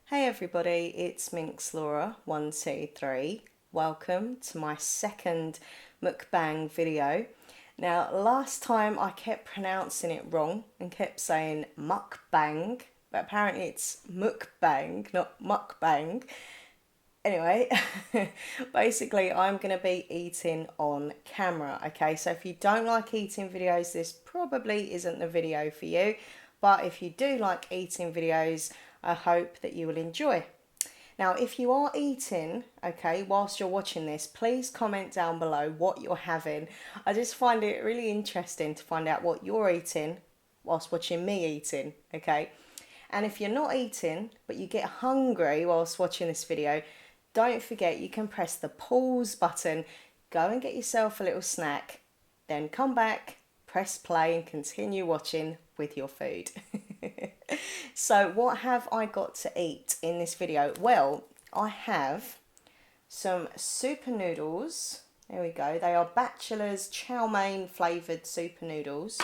Hey everybody, it's Minx Laura 123. Welcome to my second mukbang video. Now, last time I kept pronouncing it wrong and kept saying mukbang, but apparently it's mukbang, not mukbang. Anyway, basically, I'm going to be eating on camera. Okay, so if you don't like eating videos, this probably isn't the video for you. But if you do like eating videos, I hope that you will enjoy. Now, if you are eating, okay, whilst you're watching this, please comment down below what you're having. I just find it really interesting to find out what you're eating whilst watching me eating, okay? And if you're not eating, but you get hungry whilst watching this video, don't forget you can press the pause button, go and get yourself a little snack, then come back, press play and continue watching with your food. So what have I got to eat in this video? Well, I have some super noodles. There we go. They are Bachelor's chow mein flavoured super noodles.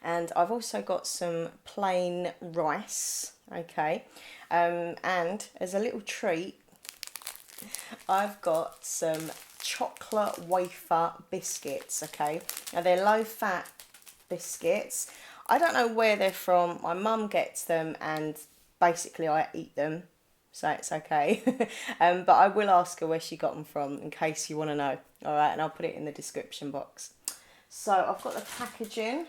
And I've also got some plain rice, okay. And as a little treat, I've got some chocolate wafer biscuits, okay. Now they're low fat biscuits. I don't know where they're from. My mum gets them and basically I eat them, so it's okay. But I will ask her where she got them from in case you want to know. All right, and I'll put it in the description box. So I've got the packaging.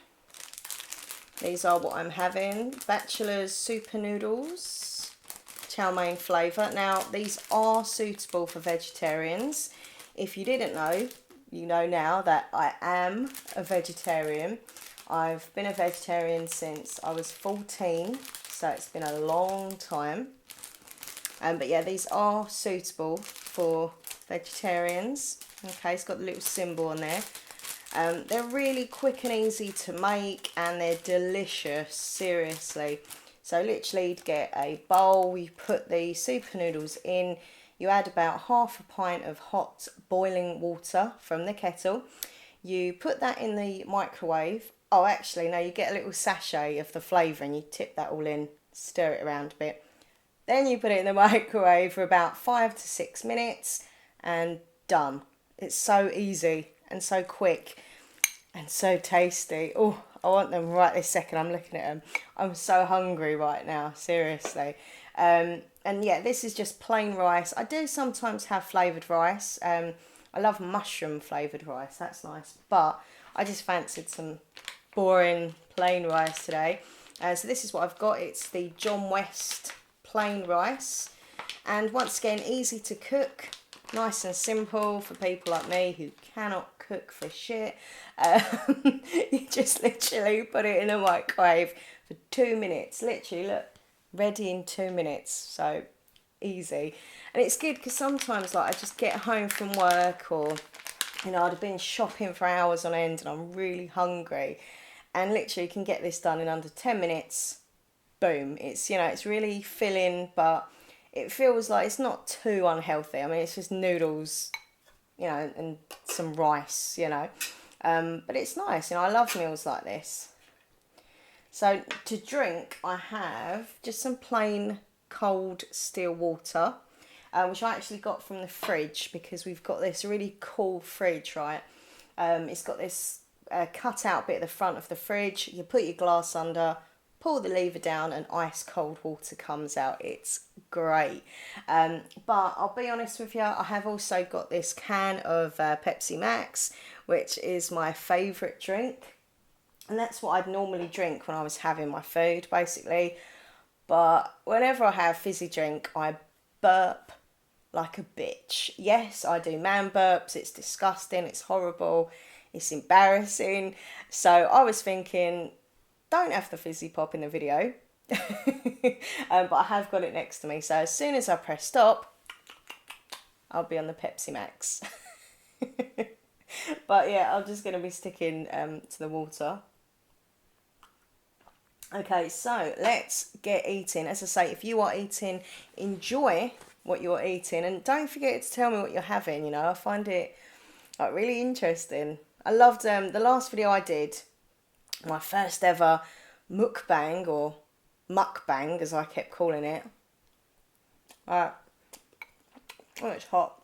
These are what I'm having. Bachelor's super noodles, chow mein flavour. Now, these are suitable for vegetarians. If you didn't know, you know now that I am a vegetarian. I've been a vegetarian since I was 14, so it's been a long time. But yeah, these are suitable for vegetarians. Okay, it's got the little symbol on there. They're really quick and easy to make and they're delicious, seriously. So literally you'd get a bowl, you put the super noodles in, you add about half a pint of hot boiling water from the kettle. You put that in the microwave. Oh, actually, no, you get a little sachet of the flavour and you tip that all in, stir it around a bit. Then you put it in the microwave for about 5 to 6 minutes and done. It's so easy and so quick and so tasty. Oh, I want them right this second. I'm looking at them. I'm so hungry right now, seriously. And yeah, this is just plain rice. I do sometimes have flavoured rice. I love mushroom flavoured rice. That's nice. But I just fancied some boring plain rice today. So this is what I've got. It's the John West plain rice. And once again, easy to cook. Nice and simple for people like me who cannot cook for shit. You just literally put it in a microwave for 2 minutes. Literally, look, ready in 2 minutes. So easy. And it's good because sometimes like I just get home from work or, you know, I'd have been shopping for hours on end and I'm really hungry. And literally you can get this done in under 10 minutes. Boom. It's, you know, it's really filling, but it feels like it's not too unhealthy. I mean, it's just noodles, you know, and some rice, you know. But it's nice, you know, I love meals like this. So to drink, I have just some plain cold still water, which I actually got from the fridge because we've got this really cool fridge, right? It's got this cut out bit at the front of the fridge. You put your glass under, pull the lever down and ice cold water comes out. It's great. But I'll be honest with you, I have also got this can of Pepsi Max, which is my favourite drink. And that's what I'd normally drink when I was having my food, basically. But whenever I have fizzy drink, I burp like a bitch. Yes, I do man burps. It's disgusting. It's horrible. It's embarrassing. So I was thinking, don't have the fizzy pop in the video. But I have got it next to me. So as soon as I press stop, I'll be on the Pepsi Max. But yeah, I'm just going to be sticking to the water. Okay, so let's get eating. As I say, if you are eating, enjoy what you're eating. And don't forget to tell me what you're having, you know. I find it like really interesting. I loved the last video I did, my first ever mukbang or mukbang as I kept calling it. Right. Oh, it's hot.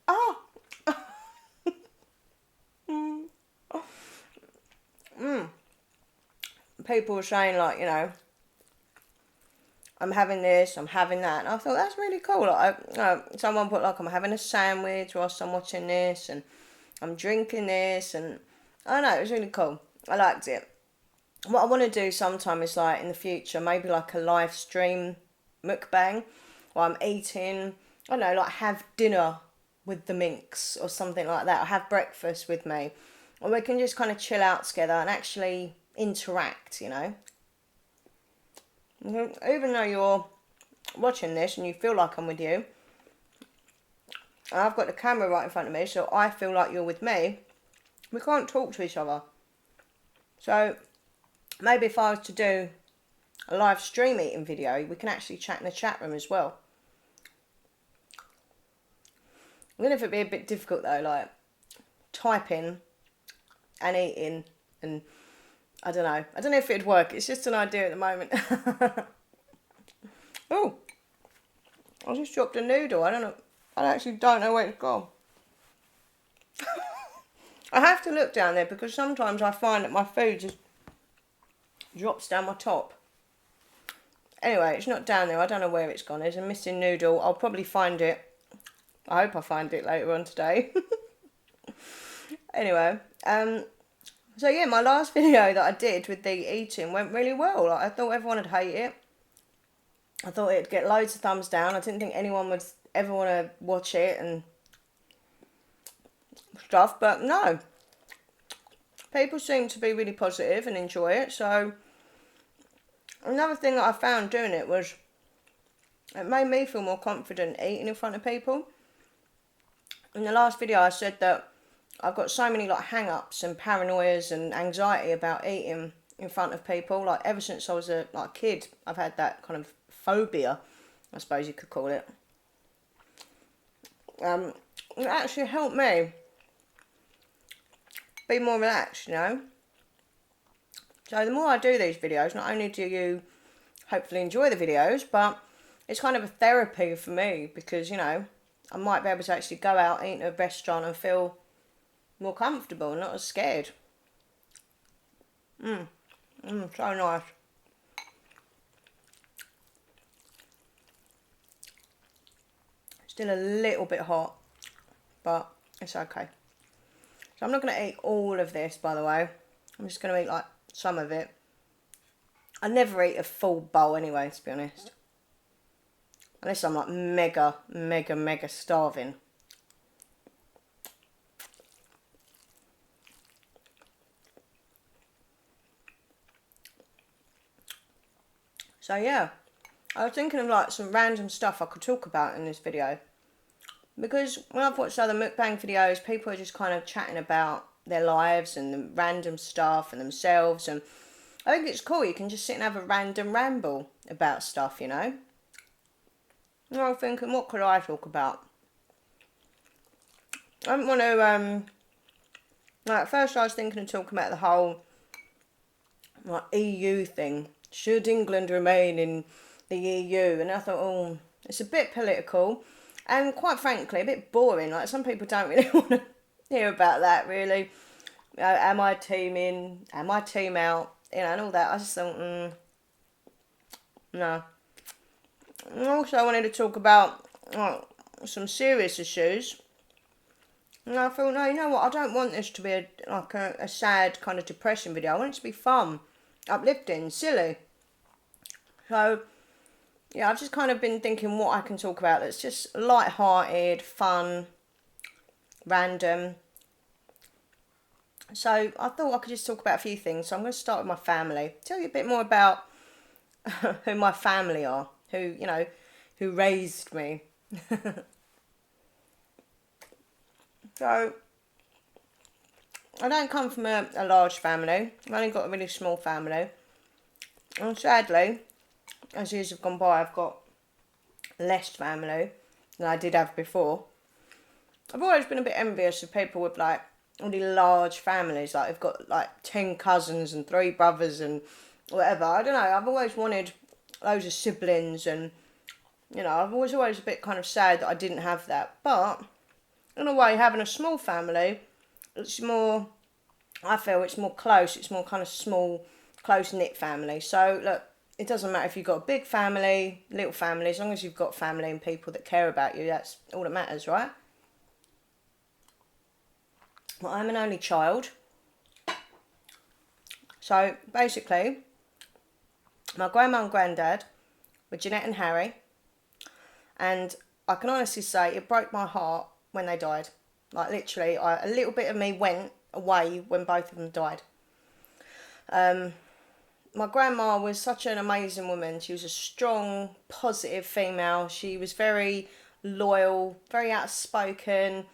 Ah! People were saying, like, you know, I'm having this, I'm having that. And I thought, that's really cool. Like, someone put, like, I'm having a sandwich whilst I'm watching this, and I'm drinking this, and I don't know, it was really cool. I liked it. What I want to do sometime is, like, in the future, maybe like a live stream mukbang while I'm eating. I don't know, like have dinner with the minx or something like that. Or have breakfast with me. Or we can just kind of chill out together and actually interact, you know. Even though you're watching this and you feel like I'm with you, I've got the camera right in front of me, so I feel like you're with me. We can't talk to each other. So maybe if I was to do a live stream eating video, we can actually chat in the chat room as well. I'm going to be a bit difficult though, like typing and eating, and I don't know if it'd work. It's just an idea at the moment. Oh, I just dropped a noodle. I actually don't know where it's gone. I have to look down there because sometimes I find that my food just drops down my top. Anyway, it's not down there. I don't know where it's gone. There's a missing noodle. I'll probably find it. I hope I find it later on today. Anyway, so yeah, my last video that I did with the eating went really well. Like, I thought everyone would hate it. I thought it'd get loads of thumbs down. I didn't think anyone would ever want to watch it and stuff, but no. People seem to be really positive and enjoy it. So another thing that I found doing it was it made me feel more confident eating in front of people. In the last video I said that I've got so many like hang-ups and paranoias and anxiety about eating in front of people. Like ever since I was a kid, I've had that kind of phobia, I suppose you could call it. It actually helped me be more relaxed, you know. So the more I do these videos, not only do you hopefully enjoy the videos, but it's kind of a therapy for me because, you know, I might be able to actually go out, eat at a restaurant and feel more comfortable, not as scared. So nice. Still a little bit hot, but it's okay. So I'm not going to eat all of this, by the way. I'm just going to eat like some of it. I never eat a full bowl anyway, to be honest. Unless I'm like mega starving. So yeah, I was thinking of like some random stuff I could talk about in this video. Because when I've watched other mukbang videos, people are just kind of chatting about their lives and the random stuff and themselves. And I think it's cool. You can just sit and have a random ramble about stuff, you know. And I was thinking, what could I talk about? I didn't want to, like, first I was thinking of talking about the whole, like, EU thing. Should England remain in the EU? And I thought, oh, it's a bit political. And quite frankly, a bit boring. Like, some people don't really want to hear about that, really. Am I team in? Am I team out? You know, and all that. I just thought, no. And also, I wanted to talk about some serious issues. And I thought, no, you know what? I don't want this to be a sad kind of depression video. I want it to be fun, uplifting, silly. So, yeah, I've just kind of been thinking what I can talk about that's just light-hearted, fun, random. So I thought I could just talk about a few things. So I'm going to start with my family. Tell you a bit more about who my family are, who raised me. So I don't come from a large family. I've only got a really small family. And sadly, as years have gone by, I've got less family than I did have before. I've always been a bit envious of people with like really large families, like they've got like 10 cousins and 3 brothers and whatever. I don't know, I've always wanted loads of siblings and You know, I was always a bit kind of sad that I didn't have that. But in a way, having a small family, it's more, I feel it's more close. It's more kind of small, close-knit family. So, look, it doesn't matter if you've got a big family, little family, as long as you've got family and people that care about you, that's all that matters, right? Well, I'm an only child. So, basically, my grandma and granddad were Jeanette and Harry. And I can honestly say it broke my heart when they died. Like, literally, a little bit of me went away when both of them died. My grandma was such an amazing woman. She was a strong, positive female. She was very loyal, very outspoken.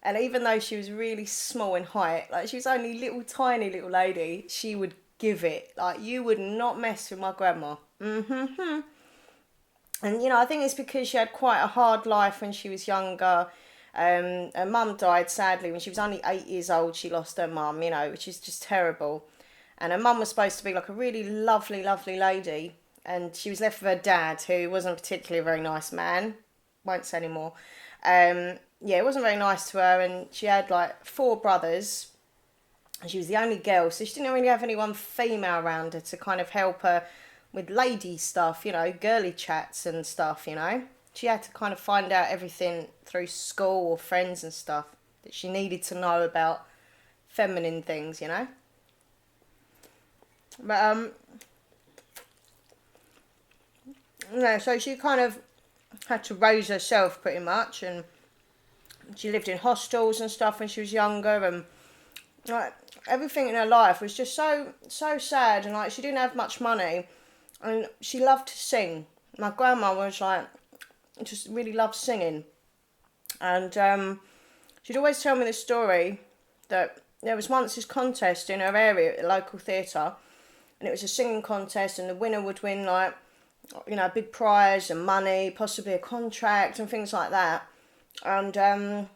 And even though she was really small in height, like she was only little tiny little lady, she would give it. Like, you would not mess with my grandma. Mm-hmm. And, you know, I think it's because she had quite a hard life when she was younger. Her mum died, sadly, when she was only 8 years old. She lost her mum, you know, which is just terrible. And her mum was supposed to be like a really lovely, lovely lady. And she was left with her dad, who wasn't a particularly very nice man. Won't say anymore. Yeah, it wasn't very nice to her. And she had like 4 brothers. And she was the only girl. So she didn't really have anyone female around her to kind of help her with lady stuff, you know, girly chats and stuff, you know. She had to kind of find out everything through school or friends and stuff that she needed to know about feminine things, you know. But, yeah, so she kind of had to raise herself pretty much, and she lived in hostels and stuff when she was younger, and like everything in her life was just so sad, and like she didn't have much money, and she loved to sing. My grandma was like, just really loved singing, and she'd always tell me this story that there was once this contest in her area at a local theatre, and it was a singing contest, and the winner would win like, you know, a big prize and money, possibly a contract and things like that. And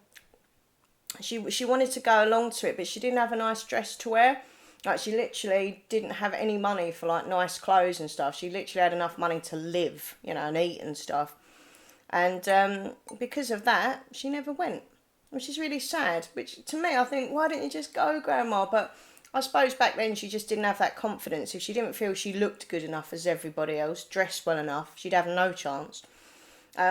she wanted to go along to it, but she didn't have a nice dress to wear. Like, she literally didn't have any money for like nice clothes and stuff. She literally had enough money to live, you know, and eat and stuff. And because of that, she never went, which is really sad. Which to me, I think, why didn't you just go, Grandma? But I suppose back then she just didn't have that confidence. If she didn't feel she looked good enough as everybody else, dressed well enough, she'd have no chance.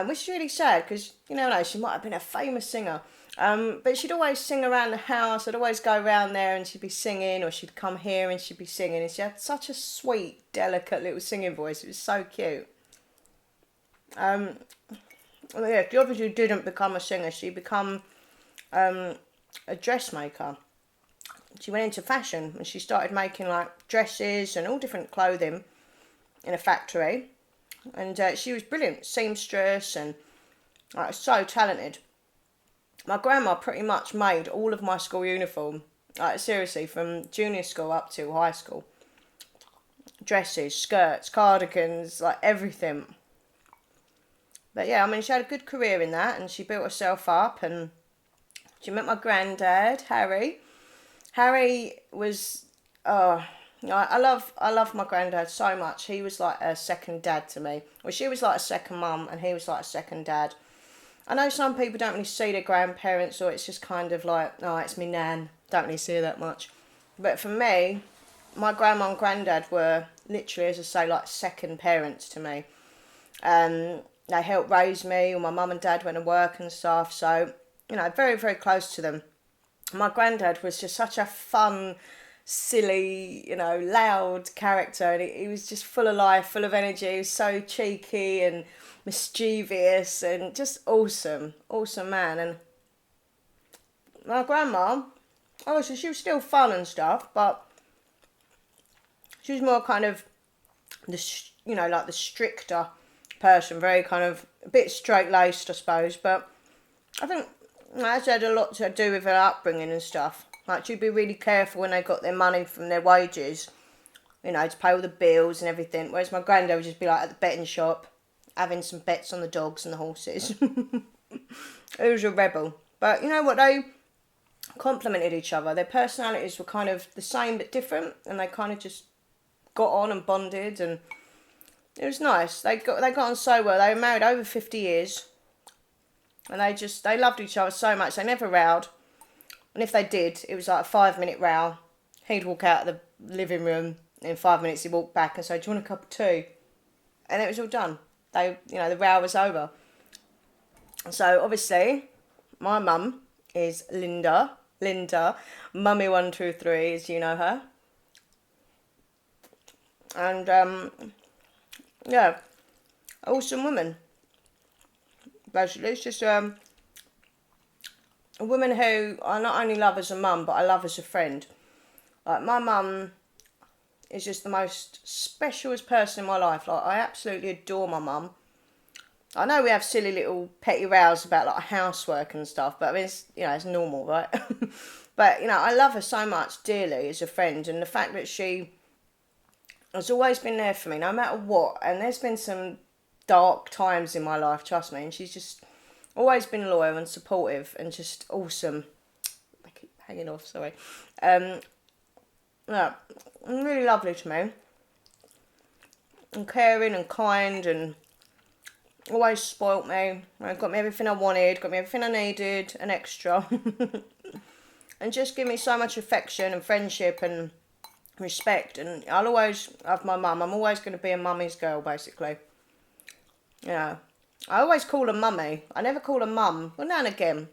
Which is really sad because, you know, she might have been a famous singer. But she'd always sing around the house. I'd always go around there and she'd be singing, or she'd come here and she'd be singing. And she had such a sweet, delicate little singing voice. It was so cute. Yeah, she obviously didn't become a singer. She became a dressmaker. She went into fashion and she started making like dresses and all different clothing in a factory. And she was brilliant, seamstress, and like so talented. My grandma pretty much made all of my school uniform, like seriously, from junior school up to high school. Dresses, skirts, cardigans, like everything. But yeah, I mean, she had a good career in that, and she built herself up, and she met my granddad, Harry. Harry was, I love my granddad so much. He was like a second dad to me. Well, she was like a second mum, and he was like a second dad. I know some people don't really see their grandparents, or it's just kind of like, oh, it's me nan. Don't really see her that much. But for me, my grandma and granddad were literally, as I say, like second parents to me. They helped raise me, or my mum and dad went to work and stuff. So, you know, very, very close to them. My granddad was just such a fun, silly, you know, loud character, and he was just full of life, full of energy. He was so cheeky and mischievous and just awesome man. And my grandma, obviously she was still fun and stuff, but she was more kind of like the stricter person, very kind of a bit straight-laced, I suppose. But I think that had a lot to do with her upbringing and stuff. Like, she'd be really careful when they got their money from their wages, you know, to pay all the bills and everything. Whereas my granddad would just be like at the betting shop, having some bets on the dogs and the horses. He was a rebel. But you know what? They complemented each other. Their personalities were kind of the same but different, and they kind of just got on and bonded. And It was nice. They got on so well. They were married over 50 years. And they loved each other so much. They never rowed. And if they did, it was like a 5-minute row. He'd walk out of the living room. In 5 minutes, he'd walk back and say, "Do you want a cup of tea?" And it was all done. The row was over. So obviously, my mum is Linda. Linda, Mummy123, as you know her. And yeah, awesome woman. Basically, it's just a woman who I not only love as a mum, but I love as a friend. Like, my mum is just the most specialest person in my life. Like, I absolutely adore my mum. I know we have silly little petty rows about like housework and stuff, but I mean, it's normal, right? But I love her so much dearly as a friend, and the fact that she has always been there for me, no matter what. And there's been some dark times in my life, trust me, and she's just always been loyal and supportive and just awesome. I keep hanging off, sorry. Yeah, really lovely to me, and caring and kind, and always spoilt me. Got me everything I wanted, got me everything I needed, and extra. And just give me so much affection and friendship and respect. And I'll always have my mum. I'm always going to be a mummy's girl, basically. I always call her mummy. I never call her mum. Well, now and again.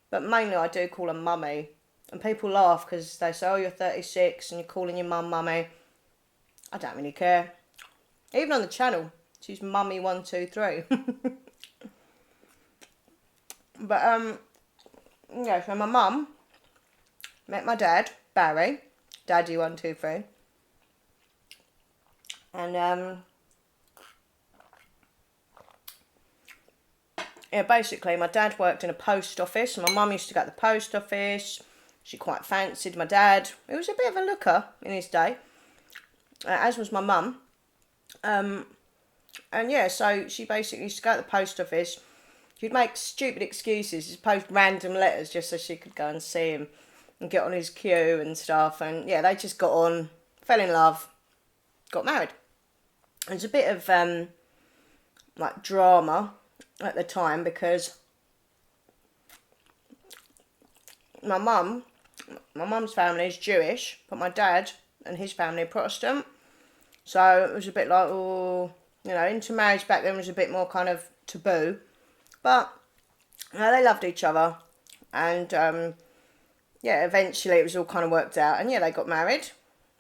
But mainly I do call her mummy. And people laugh because they say, "Oh, you're 36 and you're calling your mum mummy." I don't really care. Even on the channel, she's Mummy123. But, yeah, so my mum met my dad, Barry, Daddy123. And, yeah, basically, my dad worked in a post office, and my mum used to go to the post office. She quite fancied my dad. He was a bit of a looker in his day, as was my mum. And yeah, so she basically used to go to the post office. She'd make stupid excuses, just post random letters just so she could go and see him and get on his queue and stuff. And yeah, they just got on, fell in love, got married. There's a bit of like drama at the time because my mum's family is Jewish, but my dad and his family are Protestant. So it was a bit like, intermarriage back then was a bit more kind of taboo. But they loved each other. And yeah, eventually it was all kind of worked out. And yeah, they got married.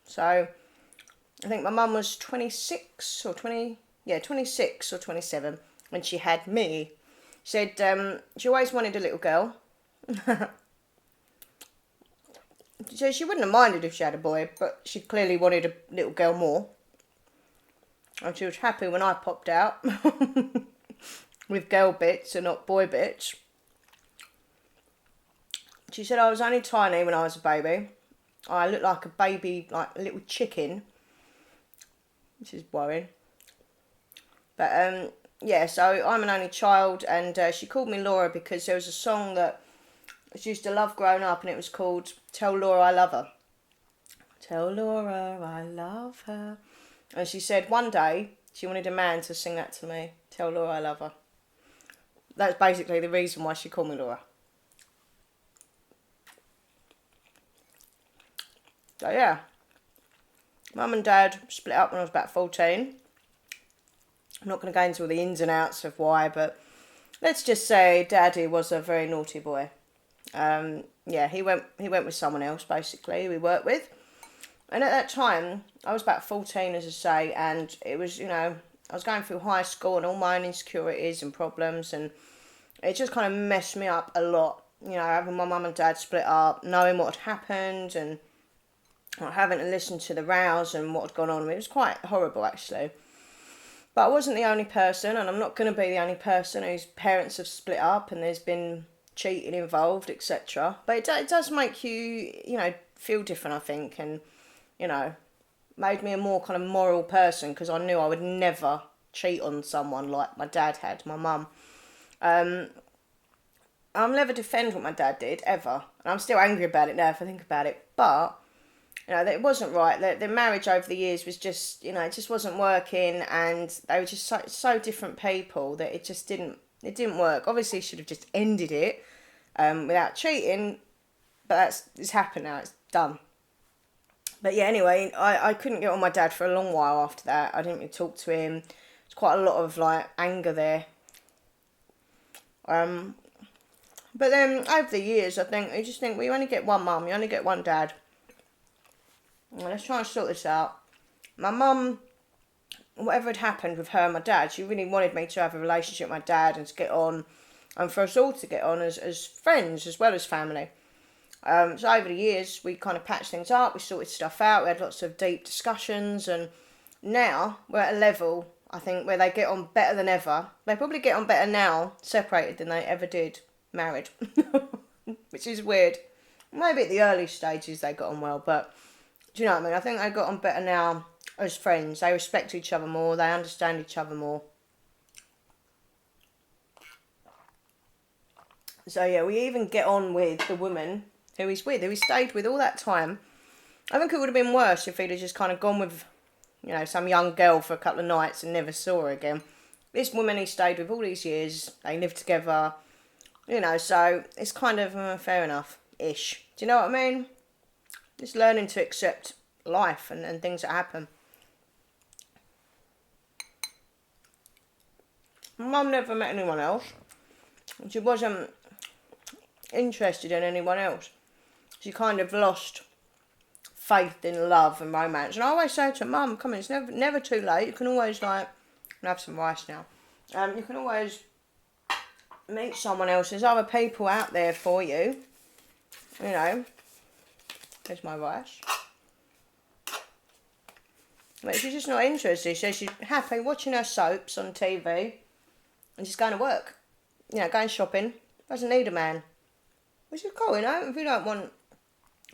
So I think my mum was 26 or 27 when she had me. She said she always wanted a little girl. So she wouldn't have minded if she had a boy, but she clearly wanted a little girl more. And she was happy when I popped out with girl bits and not boy bits. She said I was only tiny when I was a baby. I looked like a baby, like a little chicken, which is worrying. But yeah, so I'm an only child, and she called me Laura because there was a song that she used to love growing up, and it was called "Tell Laura I Love Her." Tell Laura I love her. And she said one day she wanted a man to sing that to me. Tell Laura I love her. That's basically the reason why she called me Laura. So yeah, Mum and Dad split up when I was about 14. I'm not going to go into all the ins and outs of why, but let's just say Daddy was a very naughty boy. Yeah, he went with someone else, basically, we worked with. And at that time, I was about 14, as I say, and it was, I was going through high school and all my own insecurities and problems, and it just kind of messed me up a lot. Having my mum and dad split up, knowing what had happened, and having to listen to the rows and what had gone on. It was quite horrible, actually. But I wasn't the only person, and I'm not going to be the only person whose parents have split up and there's been cheating involved, etc. But it does make you, feel different, I think, and, made me a more kind of moral person because I knew I would never cheat on someone like my dad had, my mum. I'll never defend what my dad did, ever. And I'm still angry about it now if I think about it. But you know, that it wasn't right. Their marriage over the years was just, you know, it just wasn't working, and they were just so different people that it didn't work. Obviously, should have just ended it without cheating, but it's happened now. It's done. But yeah, anyway, I couldn't get on my dad for a long while after that. I didn't really talk to him. There's quite a lot of like anger there. Um, but then over the years, I think you just think, well, you only get one mum, you only get one dad. Well, let's try and sort this out. My mum, whatever had happened with her and my dad, she really wanted me to have a relationship with my dad and to get on, and for us all to get on as friends as well as family. So over the years, we kind of patched things up, we sorted stuff out, we had lots of deep discussions, and now we're at a level, I think, where they get on better than ever. They probably get on better now, separated, than they ever did married, which is weird. Maybe at the early stages they got on well, but do you know what I mean? I think they got on better now as friends. They respect each other more, they understand each other more. So yeah, we even get on with the woman who he's with, who he stayed with all that time. I think it would have been worse if he'd have just kind of gone with, you know, some young girl for a couple of nights and never saw her again. This woman he stayed with all these years, they lived together, you know, so it's kind of fair enough-ish. Do you know what I mean? Just learning to accept life and things that happen. My mum never met anyone else. She wasn't interested in anyone else. She kind of lost faith in love and romance. And I always say to her, Mum, come on, it's never too late. You can always, like, have some rice now. You can always meet someone else. There's other people out there for you. You know. There's my rice. But she's just not interested. She says she's happy watching her soaps on TV and just going to work. You know, going shopping. Doesn't need a man. Which is cool, you know. If you don't want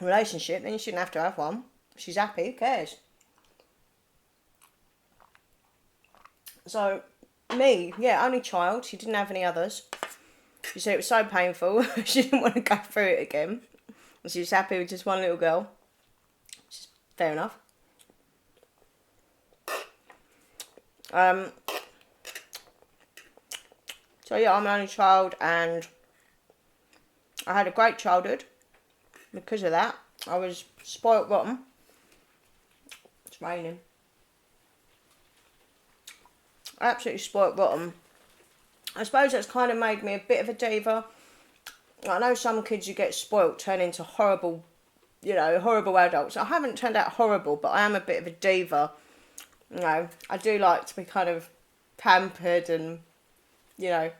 a relationship, then you shouldn't have to have one. If she's happy, who cares? So, me, yeah, only child. She didn't have any others. She said it was so painful. She didn't want to go through it again. And she was happy with just one little girl. Which is fair enough. So yeah, I'm an only child, and I had a great childhood because of that. I was spoilt rotten. It's raining. Absolutely spoilt rotten. I suppose that's kind of made me a bit of a diva. I know some kids you get spoilt turn into horrible, you know, horrible adults. I haven't turned out horrible, but I am a bit of a diva. You know, I do like to be kind of pampered and, you know,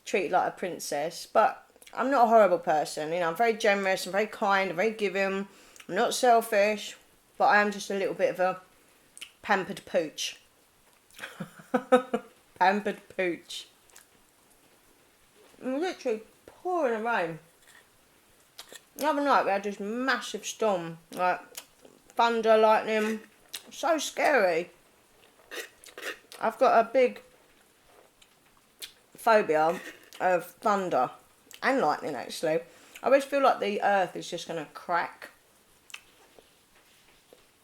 treated like a princess. But I'm not a horrible person. You know, I'm very generous, I'm very kind, I'm very giving. I'm not selfish, but I am just a little bit of a pampered pooch. Pampered pooch. I'm literally pouring rain. The other night we had this massive storm, like thunder, lightning. So scary. I've got a big phobia of thunder and lightning, actually. I always feel like the earth is just going to crack.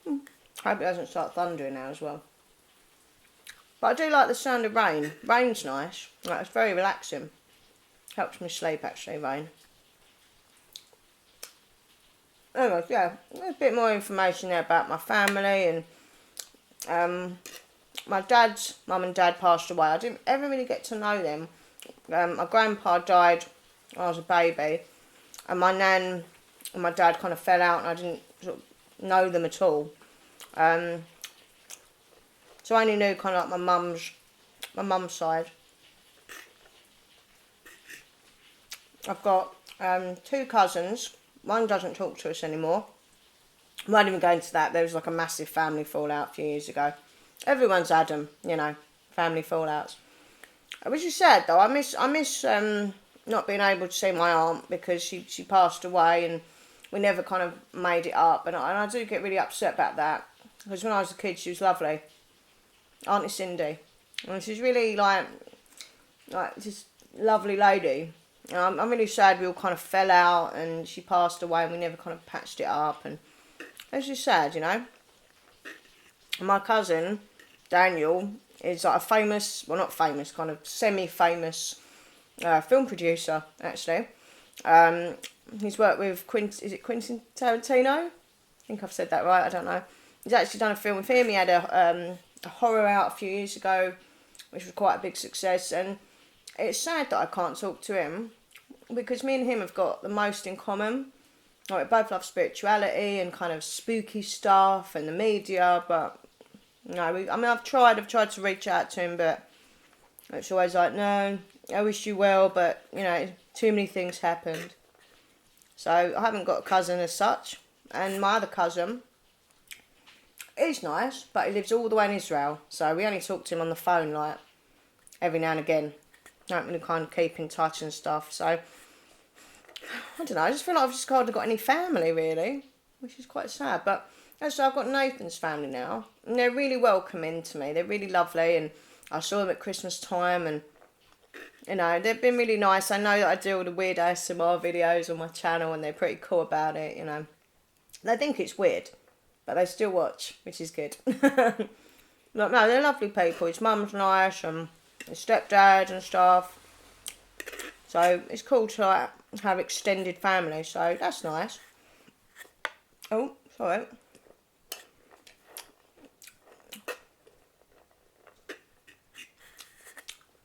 Hope it doesn't start thundering now as well. But I do like the sound of rain. Rain's nice. Like, it's very relaxing. Helps me sleep, actually, rain. Anyway, yeah, there's a bit more information there about my family, and my dad's mum and dad passed away. I didn't ever really get to know them. My grandpa died when I was a baby, and my nan and my dad kind of fell out, and I didn't sort of know them at all. So I only knew kind of like my mum's side. I've got 2 cousins. One doesn't talk to us anymore. I won't even go into that. There was like a massive family fallout a few years ago. Everyone's had them, you know, family fallouts. Which is sad though. I miss not being able to see my aunt because she passed away, and we never kind of made it up. And I do get really upset about that, because when I was a kid she was lovely. Auntie Cindy. And she's really like just lovely lady. I'm really sad we all kind of fell out and she passed away and we never kind of patched it up. And It's just sad, you know. My cousin, Daniel, is like a famous, well not famous, kind of semi-famous film producer, actually. He's worked with Quentin Tarantino? I think I've said that right, I don't know. He's actually done a film with him. He had a horror out a few years ago, which was quite a big success. And it's sad that I can't talk to him, because me and him have got the most in common. Like, we both love spirituality and kind of spooky stuff and the media, but no, I've tried to reach out to him, but it's always like, no, I wish you well, but, you know, too many things happened. So I haven't got a cousin as such. And my other cousin, he's nice, but he lives all the way in Israel. So we only talk to him on the phone, like, every now and again. Don't really kind of keep in touch and stuff. So, I don't know, I just feel like I've just hardly got any family, really, which is quite sad. But actually, I've got Nathan's family now, and they're really welcoming to me. They're really lovely, and I saw them at Christmas time, and you know, they've been really nice. I know that I do all the weird ASMR videos on my channel, and they're pretty cool about it, you know. They think it's weird, but they still watch, which is good. But no, they're lovely people. His mum's nice, and his stepdad and stuff. So it's cool to like have extended family, so that's nice. Oh, sorry.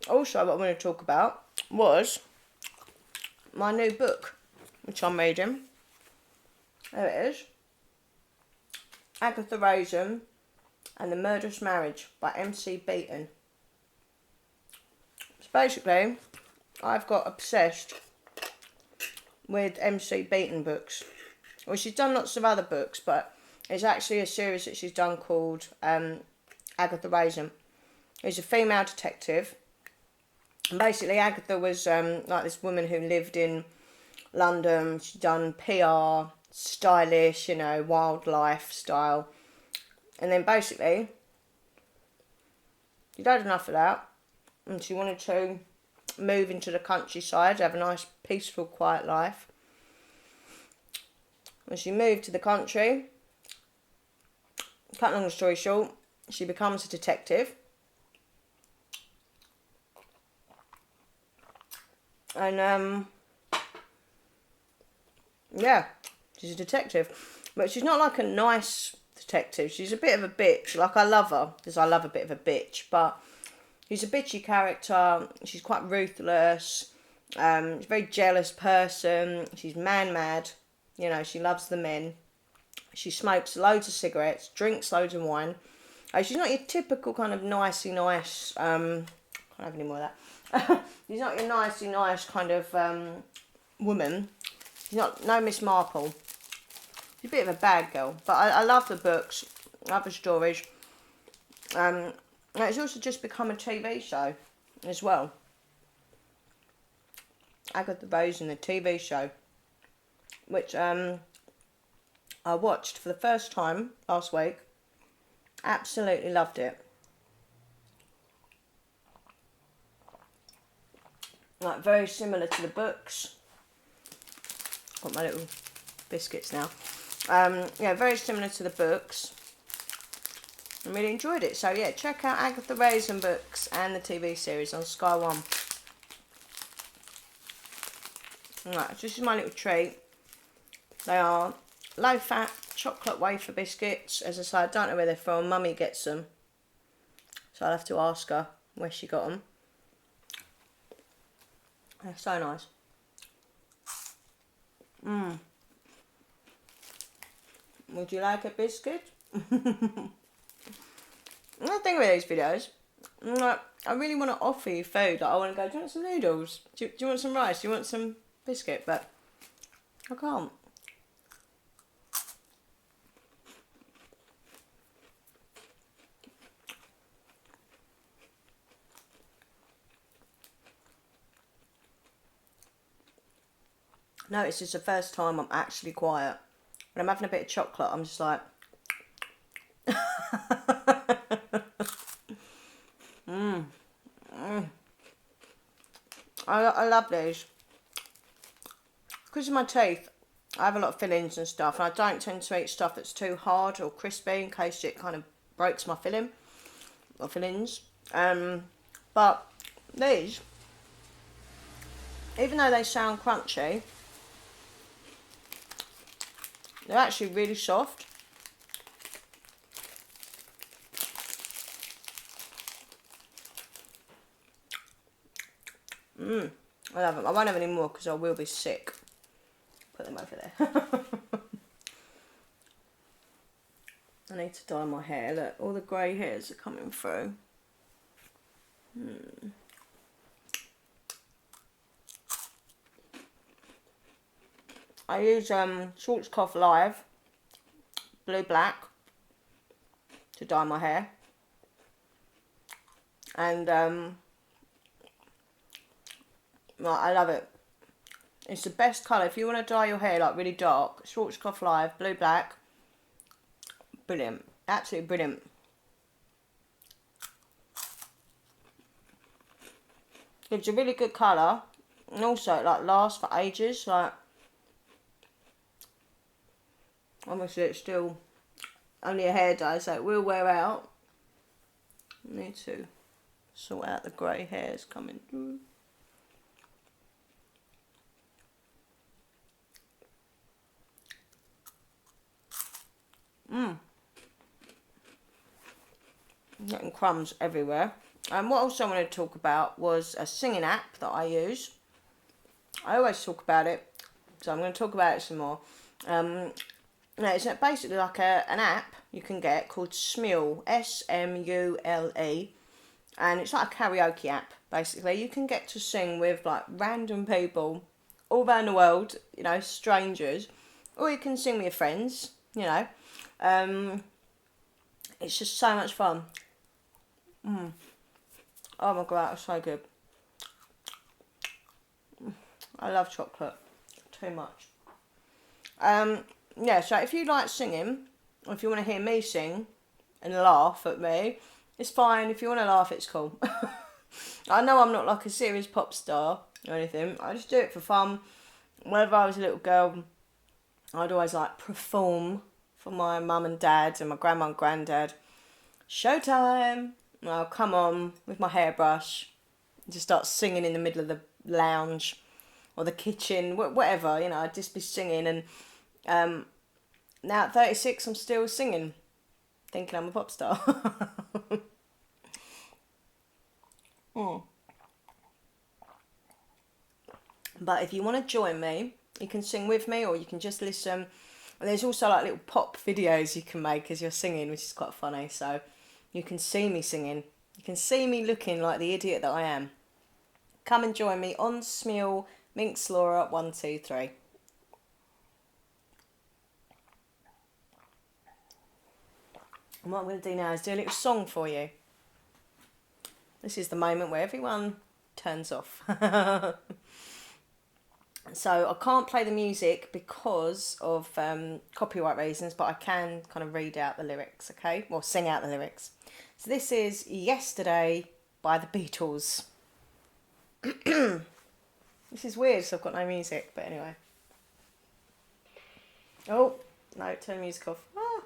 Also, what I'm going to talk about was my new book, which I'm reading. There it is. Agatha Raisin and the Murderous Marriage by MC Beaton. So basically, I've got obsessed with MC Beaton books. Well, she's done lots of other books, but it's actually a series that she's done called Agatha Raisin. She's a female detective. And basically, Agatha was like this woman who lived in London. She'd done PR, stylish, you know, wildlife style. And then basically, she'd had enough of that. And she wanted to move into the countryside, have a nice, peaceful, quiet life. When she moved to the country, cut long story short, she becomes a detective. And, yeah, she's a detective. But she's not like a nice detective. She's a bit of a bitch. Like, I love her, because I love a bit of a bitch. But she's a bitchy character. She's quite ruthless. She's a very jealous person. She's man-mad. You know, she loves the men. She smokes loads of cigarettes, drinks loads of wine. She's not your typical kind of nicey nice, can't have any more of that. She's not your nicey nice kind of woman. She's not, no Miss Marple. She's a bit of a bad girl. But I love the books, I love the stories. And it's also just become a TV show as well. Agatha Raisin, the TV show, which I watched for the first time last week. Absolutely loved it. Like, very similar to the books. Got my little biscuits now. Yeah, very similar to the books. I really enjoyed it. So yeah, check out Agatha Raisin books and the TV series on Sky One. Right, so this is my little treat. They are low-fat chocolate wafer biscuits. As I say, I don't know where they're from. Mummy gets them, so I'll have to ask her where she got them. They're so nice. Would you like a biscuit? The thing with these videos, I really want to offer you food. Like, I want to go, do you want some noodles? Do you want some rice? Do you want some biscuit? But I can't. No, it's just the first time I'm actually quiet. When I'm having a bit of chocolate, I'm just like... I love these. Because of my teeth, I have a lot of fillings and stuff, and I don't tend to eat stuff that's too hard or crispy in case it kind of breaks my fillings. But these, even though they sound crunchy, they're actually really soft. I love them. I won't have any more because I will be sick. Put them over there. I need to dye my hair. Look, all the grey hairs are coming through. I use Schwarzkopf Live Blue Black to dye my hair. And I love it. It's the best colour. If you want to dye your hair like really dark, Schwarzkopf Live Blue Black. Brilliant. Absolutely brilliant. Gives a really good colour. And also it like lasts for ages. Like, obviously it's still only a hair dye, so it will wear out. I need to sort out the grey hairs coming through. Getting crumbs everywhere. And what else I wanted to talk about was a singing app that I use. I always talk about it, so I'm going to talk about it some more. It's basically like an app you can get called Smule, S-M-U-L-E, and it's like a karaoke app, basically. You can get to sing with like random people all around the world, you know, strangers, or you can sing with your friends, you know. It's just so much fun. Oh my god, it's so good. I love chocolate too much. Yeah, so if you like singing, or if you want to hear me sing and laugh at me, it's fine. If you want to laugh, it's cool. I know I'm not like a serious pop star or anything. I just do it for fun. Whenever I was a little girl, I'd always like perform for my mum and dad and my grandma and granddad. Showtime! And I'll come on with my hairbrush and just start singing in the middle of the lounge or the kitchen, whatever, you know. I'd just be singing, and now at 36 I'm still singing, thinking I'm a pop star. But if you want to join me, you can sing with me or you can just listen. And there's also like little pop videos you can make as you're singing, which is quite funny. So you can see me singing. You can see me looking like the idiot that I am. Come and join me on Smule Minx Laura 123. And what I'm going to do now is do a little song for you. This is the moment where everyone turns off. So I can't play the music because of copyright reasons, but I can kind of read out the lyrics, okay? Well, sing out the lyrics. So this is Yesterday by the Beatles. This is weird, so I've got no music, but anyway. Oh, no, turn the music off. Ah.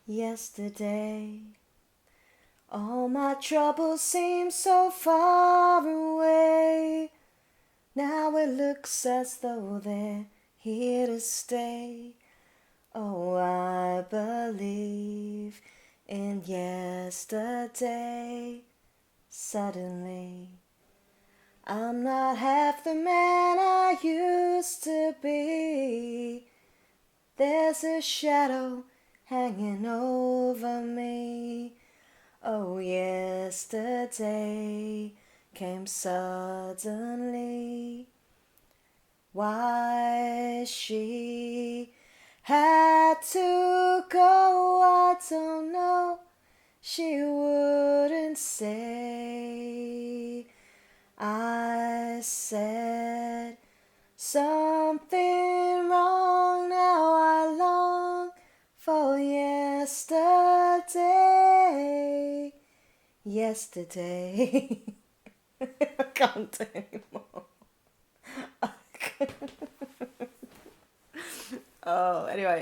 Yesterday, all my troubles seem so far away. Now it looks as though they're here to stay. Oh, I believe in yesterday. Suddenly, I'm not half the man I used to be. There's a shadow hanging over me. Oh, yesterday came suddenly. Why she had to go, I don't know. She wouldn't say. I said something wrong. Now I long for yesterday. yesterday. I can't do anymore. Oh, anyway,